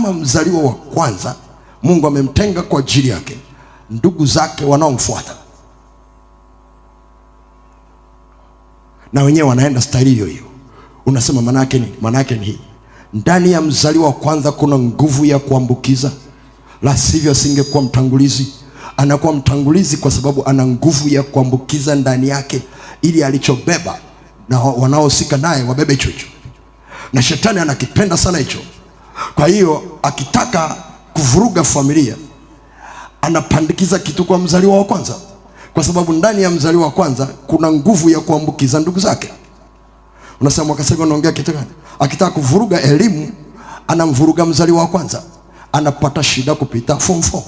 kama mzaliwa wa kwanza, Mungu amemtenga kwa ajili yake, ndugu zake wanaomfuata na wenyewe wanaenda staili hiyo hiyo. Unasema maana yake ni? Maana yake ni hii: ndani ya mzaliwa wa kwanza kuna nguvu ya kuambukiza, la sivyo asingekuwa mtangulizi. Anakuwa mtangulizi kwa sababu ana nguvu ya kuambukiza ndani yake, ili alichobeba na wanaohusika naye wabebe hicho hicho, na shetani anakipenda sana hicho. Kwa hiyo akitaka kuvuruga familia, anapandikiza kitu kwa mzaliwa wa kwanza, kwa sababu ndani ya mzaliwa wa kwanza kuna nguvu ya kuambukiza ndugu zake. Unasema wakasema unaongea kitu gani? Akitaka kuvuruga elimu, anamvuruga mzaliwa wa kwanza, anapata shida kupita form 4.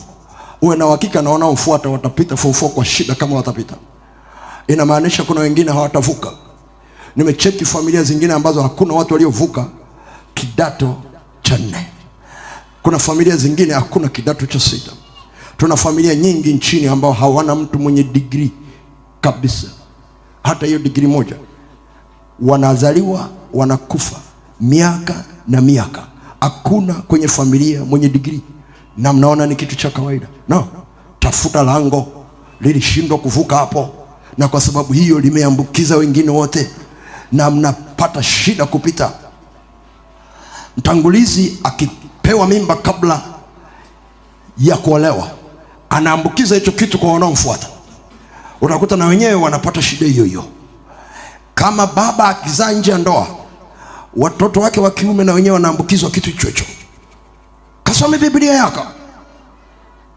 Uwe na uhakika na wanaofuata watapita form 4 kwa shida. Kama watapita, inamaanisha kuna wengine hawatavuka. Nimecheki familia zingine ambazo hakuna watu waliovuka kidato cha 4. Kuna familia zingine hakuna kidato cha 6. Tuna familia nyingi nchini ambao hawana mtu mwenye degree kabisa, hata hiyo degree moja. Wanazaliwa wanakufa miaka na miaka, hakuna kwenye familia mwenye degree, na mnaona ni kitu cha kawaida. No, tafuta lango lilishindwa kuvuka hapo, na kwa sababu hiyo limeambukiza wengine wote, na mnapata shida kupita. Mtangulizi akipewa mimba kabla ya kuolewa, anaambukiza hicho kitu kwa wanaomfuata. Unakuta na wenyewe wanapata shida hiyo hiyo. Kama baba akizaa nje ya ndoa, watoto wake wa kiume na wenyewe wanaambukizwa kitu hicho hicho. Kasome Biblia yako.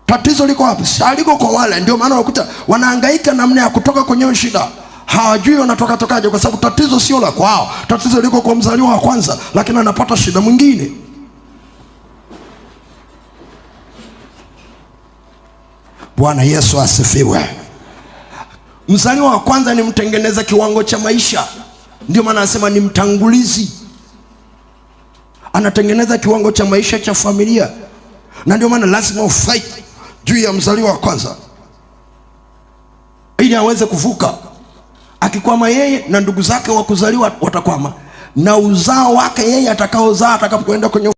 Tatizo liko wapi? Saliko kwa wale. Ndio maana unakuta wanahangaika namna ya kutoka kwenye shida, hawajui wanatoka tokaje, kwa sababu tatizo sio la kwao. Tatizo liko kwa mzaliwa wa kwanza, lakini anapata shida mwingine. Bwana Yesu asifiwe. Mzaliwa wa kwanza ni mtengeneza kiwango cha maisha. Ndio maana anasema ni mtangulizi, anatengeneza kiwango cha maisha cha familia. Na ndio maana lazima ufight juu ya mzaliwa wa kwanza ili aweze kuvuka. Akikwama yeye, na ndugu zake wa kuzaliwa watakwama, na uzao wake yeye atakaozaa atakapokwenda kwenye